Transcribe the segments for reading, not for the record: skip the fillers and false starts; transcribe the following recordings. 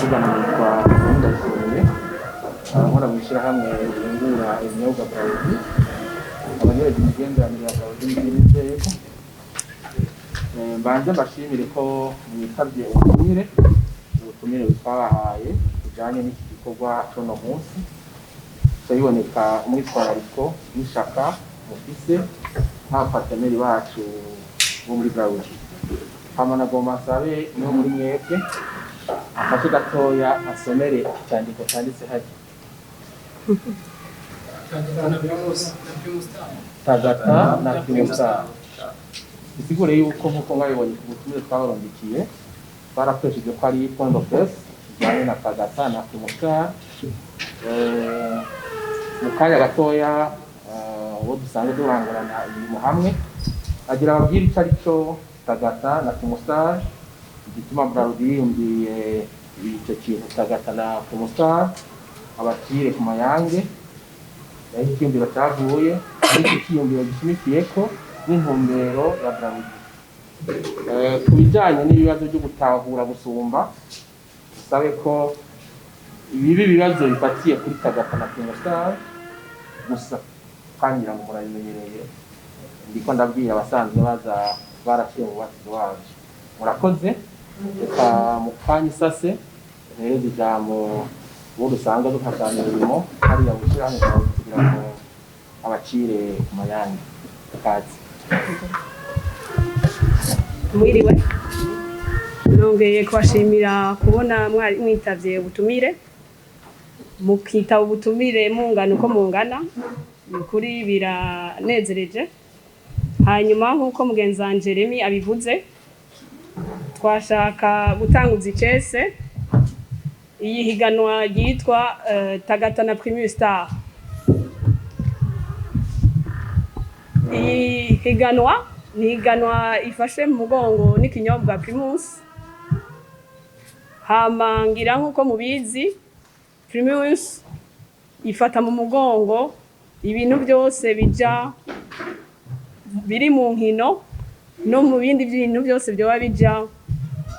tugananirwa gahunda zishoboye nkora mu ishyirahamwe rihingura ibinyobwa Bralirwa abanyereza imigenderanire ya Bralirwa n'izindi nzego. Mbanze mbashimire ko mwitabye ubutumire twabahaye bujanye n'iki gikorwa c'uno munsi. Biboneka umwitwarariko n'ishaka mufise nk'abapataneri bacu bo muri Bralirwa. Hama nagomba nsabe niho muri mwebwe afashe gatoya asomere icyandiko cyanditse hari Tagata na Primustar. Isigure yuko nk'uko mwabibonye ku butumire twabarondikiye barakoresheje ko ari point of presse ijyanye na Tagata na Primustar. Mu kanya gatoya uwo dusanzwe durangurana imirimo hamwe agira ababwira icyo ari cyo Tagata na Primustar, igituma Bralirwa yiyumviye icyo kintu Tagata na Primustar, abakire ku mayange aho icyiyumviro cyavuye, ariko icyiyumviro gishimikiyeko n'intumbero ya Bralirwa. Ku bijyanye n'ibibazo byo gutahura gusumba, dusabe ko ibi bibazo bifatiye kuri Tagata na Primustar gusa kangira ngo murabimenyereye, ndiko ndabwira abasanzwe baza baraciye mu batizo wacu. Murakoze, reka mu kanya isase ntereze ijambo uwo dusanga dufatanya imirimo hariya gushyirahamwe kugira ngo abacire ku mayange. Kazi mwiriwe, nongeye kubashimira kubona mwari mwitavye ubutumire, mukitaba ubutumire mungana uko mungana, ukuri biranezereje. Hanyuma nk'uko mugenzi wanje Jeremy abivuze, twashaka gutanguza icese iyi higanwa ryitwa Tagata na Primustar. Iyi higanwa ni higanwa ifashe mu mugongo n'ikinyobwa Primus. Hama ngira nk'uko mubizi, Primus ifata mu mugongo ibintu byose bija biri mu nkino no mu bindi bintu byose byoba bija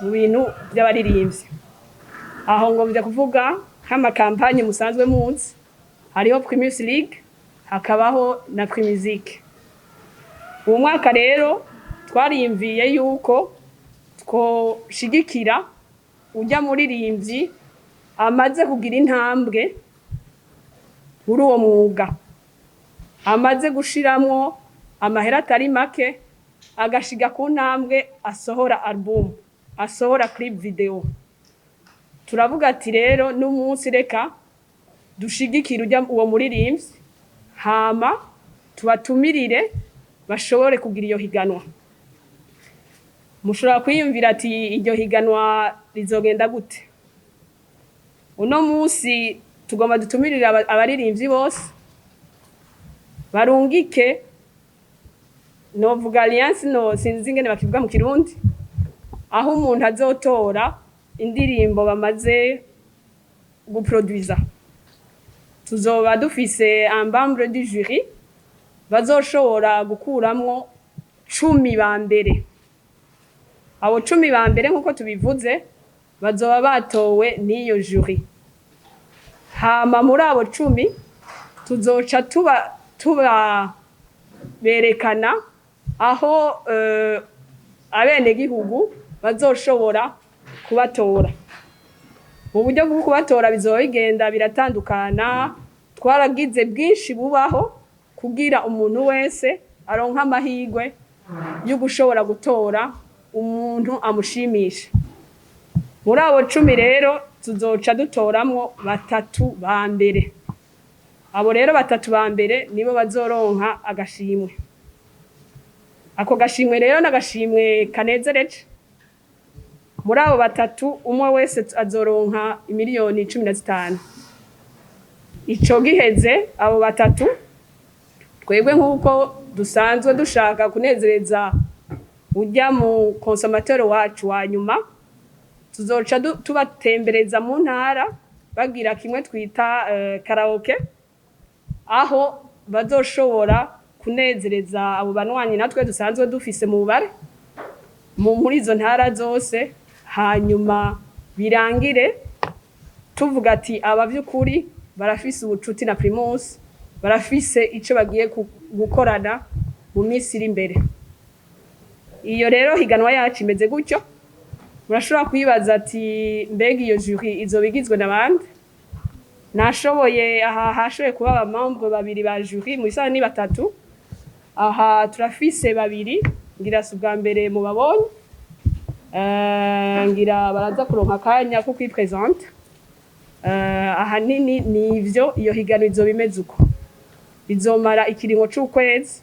mu bintu by'abaririmbyi. Aho ngomvye kuvuga nk'amakampanye musanzwe muzi, hariho Primus League, hakabaho na Primusic. Uwo mwaka rero twariyumviye yuko twoshigikira ujya muririmbyi amaze kugira intambwe muri uwo mwuga, amaze gushiramwo amahera atari make, agashiga ku ntambwe asohora album, asohora clip video. Turavuga ati rero n'umunsi reka dushigikira ujya uwo muririmbyi, hama tubatumirire bashobore kugira iyo higanwa. Mushobora kwiyumvira ati iryo higanwa rizogenda gute? Uno munsi tugomba dutumirira abaririmbyi bose barungike, novuga alliance, no sinzi ingene bakivuga mu Kirundi, aho umuntu azotora indirimbo bamaze guproduiza. Tuzoba dufise un membre du jury bazoshobora gukuramwo 10 ba mbere. Abo 10 ba mbere nkuko tubivuze bazoba batowe n'iyo jury. Hama muri abo 10 tuzoca tuba berekana aho abene gihugu bazoshobora kubatora. Mu buryo bwo kubatora bizoba bigenda biratandukana, twaragize bwinshi bubaho kugira umuntu wese aronka amahirwe yo gushobora gutora umuntu amushimisha. Muri abo 10 rero tuzoca dutoramwo 3 ba mbere. Abo rero 3 ba mbere nibo bazoronka agashimwe. Ako gashimwe rero n'agashimwe kanezereje. Muri abo 3 umwe wese azoronka imiliyoni 15. Ico giheze abo 3 twebwe nk'uko dusanzwe dushaka kunezereza ujya mu consommateur wacu wa nyuma, tuzoca tubatembereza mu ntara bagira kimwe twita karaoke, aho bazoshobora kunezereza abo banwanyi natwe dusanzwe dufise mu bare muri izo ntara zose. Hanyuma birangire tuvuga ati aba vy'ukuri barafise ubucuti na Primus, barafise ico bagiye gukorana mu minsi iri imbere. Iyo rero higanwa yacu imeze gutyo, murashobora kwibaza ati mbega iyo jury izoba igizwe n'abandi? Nashoboye aha hashoboye kuba abamambre babiri ba jury mu isana ni batatu. Aha turafise babiri ngira si ubwa mbere mu babonye, ngira baraza kuronka akanya ko kwipresente. Ahanini ni ivyo, iyo higanwa izoba imeze uko, izomara ikiringo c'ukwezi,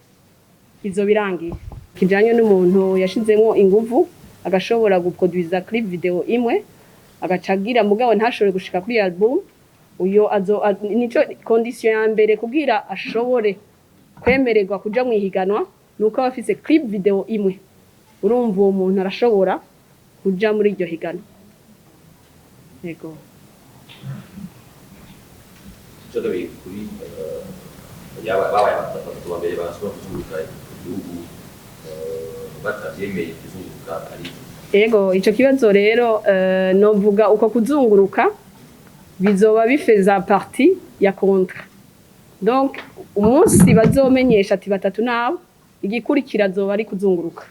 izoba irangiye. Kijanye n'umuntu yashizemwo inguvu agashobora guproduiza clip video imwe agacagira mugabo ntashobore gushika kuri album, uyo nico condition ya mbere kugira ashobore kwemererwa kuja mu ihiganwa, nuko abafise clip video imwe. Urumva uwo muntu arashobora kuja muri iryo higanwa. Yego. Ico kabiri kuri babaye batatu ba mbere barashobora kuzunguruka igihugu batavyemeye kuzunguruka ari. Yego, ico kibazo rero novuga uko kuzunguruka bizoba bifeza partie ya contrat. Donc umunsi bazomenyesha ati batatu nabo igikurikira zoba ari kuzunguruka.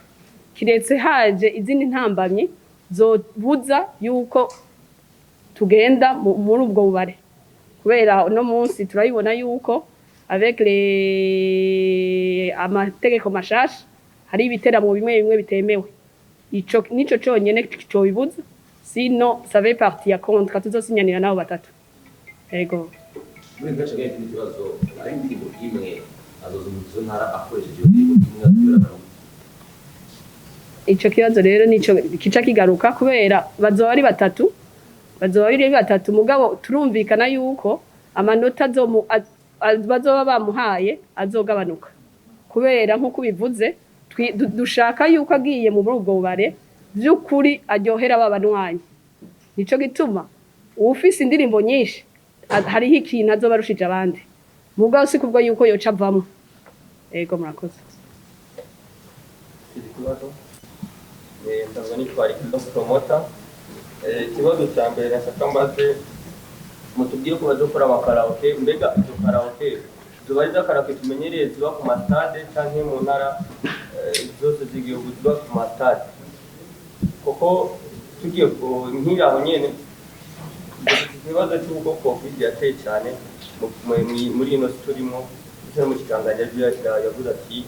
Kiretse haje izindi ntambamye zobuza yuko tugenda muri ubwo bubare. Kubera no munsi turayibona yuko avec les amategeko mashasha hari ibiteramo bimwe bimwe bitemewe. Ico nico conyene cyo bibuza, sino ça fait partie ya contrat tuzosinyanira nabo batatu. Yego. Muri gace gahe n'ikibazo ari indirimbo imwe azozumuzo ntara akoresheje indirimbo imwe atubera. Ico kibazo rero nico kica kigaruka kubera bazoba ari batatu. Bazoba ari batatu mugabo turumvikana yuko amanota bazoba bamuhaye azogabanuka. Kubera nko kubivuze dushaka yuko agiye mu ubwo bubare by'ukuri aryohera babanwanyi. Nico gituma ufise indirimbo nyinshi hariho ikintu azoba arushije abandi. Mugabo si kubwo yuko yoca avamo. Ego murakoze. Ndabona nitwari kido promoter. Ikibazo cya mbere nashaka mbaze mutubwiye ko bazokora amakaraoke, mbega izo karaoke zoba ari karaoke tumenyereye ziba ku mastade canke mu ntara zose z'igihugu ziba ku mastade? Kuko tugiye nk'iraho nyene ikibazo cy'uko covid yateye cyane muri ino turimo cyane mu kiganganya yavuze ati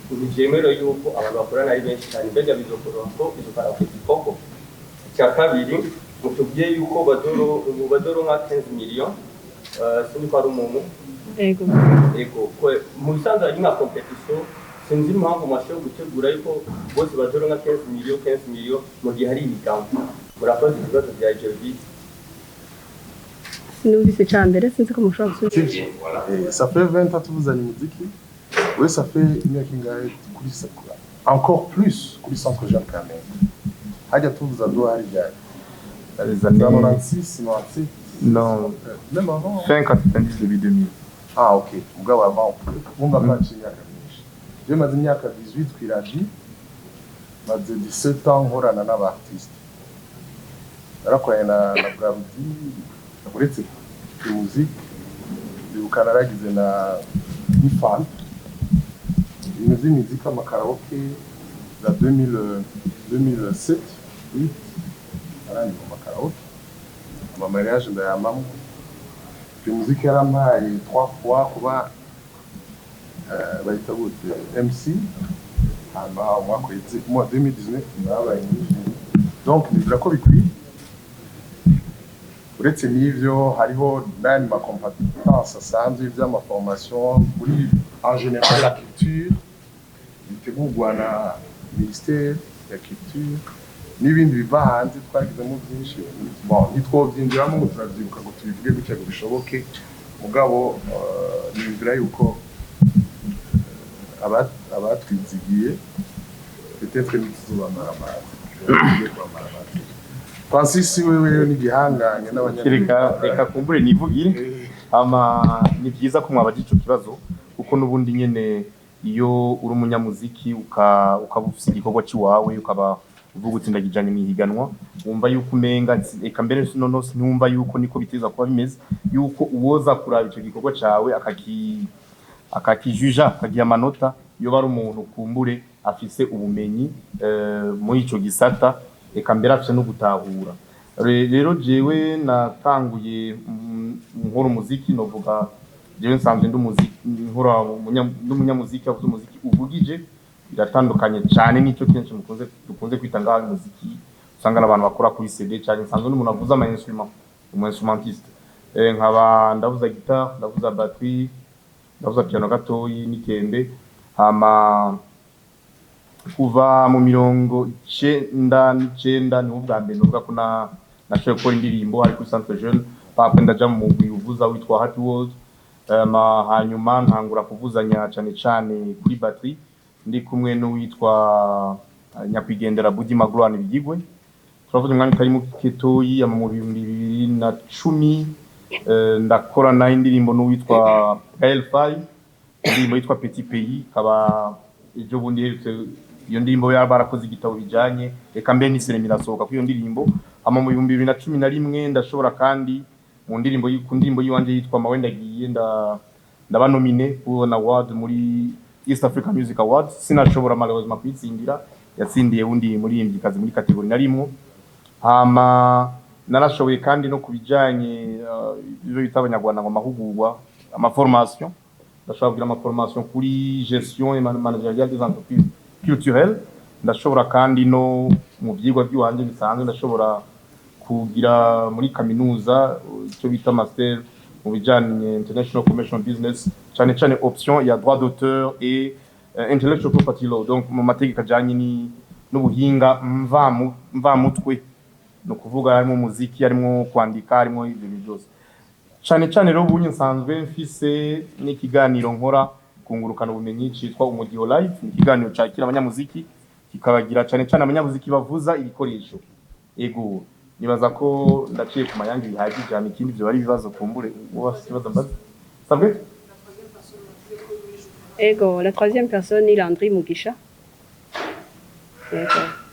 ntibyemero yuko abantu bakorana ari benshi cyane, mbega bizokorwa ko izo karaoke zikoko. Icya kabiri mutubwiye yuko badoro nka 15 million sindi kwa rumuntu. Ego mu bisanzwe ari nka competition, sinzi impamvu mwashoboye gutegura yuko bose badoro nka 15 million mu gihe hari ibigango. Murakoze ibibazo bya Jervis. Numvise cyambere sinzi ko mushobora gusubira. Ça fait 20 ans que vous avez muziki. Oui, ça fait une kingahe kuri sakura. Encore plus kuri centre Jean Kamenge. Hajya tuvuza do hari ryari. Les années 96, 97. Non, même avant. Fin 90 début 2000. Ah OK. Mugabo avant. Umva kaci myaka myinshi. Je maze imyaka 18 kwiraji. Maze 17 ans nkorana n'abartiste. Narakoranye na Brabudi, uretse muziki. Bikana ragize na Ifan. Imeze muzika makaraoke za 2007, 8. Arani mu makaraoke. Ama mariage ndayamamo. Muziki yarampaye 3 fois kuba bahita gute MC. Hama umwaka w'itse mu 2019 nabaye donc nibira ko bikwiye. Uretse n'ivyo hariho n'andi ma compétence asanzwe ivy'ama formation muri en général la culture bitegurwa na ministère ya culture n'ibindi biva hanze twagizemo byinshi. Bon ntitwovyinjiramo ngo turavyibuka ngo tubivuge gutya ngo bishoboke, mugabo nimvira yuko abatwizigiye peut-être nituzobamara amazi. Francis wewe ni gihanganye n'abanyarwanda. Reka kumbure nivugire ama ni byiza ko mwabaje ico kibazo kuko nubundi nyene iyo uri umunyamuziki ukaba ufite igikorwa ciwawe ukaba uvuga uti ndagijanye mu higanwa wumva yuko umenga eka mbere nono sinumva yuko niko biteza kuba bimeze yuko uwoza kuraba ico gikorwa cawe akakijuja akagira amanota iyo bari umuntu kumbure afise ubumenyi muri ico gisata eka mbere afise no gutahura rero jewe natanguye nkora umuziki novuga jewe nsanzwe nkora umunyamuziki avuze umuziki uvugije biratandukanye cyane n'icyo kenshi dukunze kwita ngaho umuziki usanga n'abantu bakora kuri CD cyane nsanzwe n'umuntu avuza umu-instrumentiste nkaba ndavuza guitar ndavuza batterie ndavuza piano gatoyi n'ikembe hama kuva mu 1999 niho bwa mbere novuga ko nashoboye gukora indirimbo ari kuri Centre Jeune papa ndaja mu mugwi uvuza witwa Happy World hanyuma ntangura kuvuzanya cyane kuri batterie ndi kumwe n'uwitwa nyakwigendera Budi Magloire Bigigwe turavuze umwanya utari mu ketoyi mu 2010 ndakora na indirimbo n'uwitwa Gaël Faye indirimbo yitwa Petit Pays kaba ejo bundi iyo ndirimbo barakoze igitabo bijanye reka mbe nisere mirasohoka kuri iyo ndirimbo ama mu 2011 ndashobora kandi mu ndirimbo yiwanje yitwa Mawenda giye ndaba nomine pour an award muri East Africa Music Awards sinashobora malheureusement kwitsindira yatsindiye undi muri imbyikazi muri kategori narimo hama narashoboye kandi no kubijanye ibyo bita abanyarwanda ngo mahugurwa formation ndashobora kugira formation kuri gestion et manageriale des entreprises culturelles ndashobora kandi no mu byigwa by'uwanje bisanzwe ndashobora kugira muri kaminuza icyo bita master mu bijanye international commercial business cyane option ya droit d'auteur et intellectual property law donc mu mategeko ajanye n'ubuhinga mva mutwe no kuvuga harimo muziki harimo kwandika harimo ibyo byose cyane rero bunye nsanzwe mfise n'ikiganiro nkora kungurukana ubumenyi cyitwa Umudiho Live ikiganiro cyakira abanyamuziki kikabagira cyane abanyamuziki bavuza ibikoresho ego nibaza ko ndaciye ku mayangi bihagije ama ikindi byo bari bibazo kumbure wose kibazo mbaza sabwe ego la troisième personne ni Landry Mugisha. D'accord.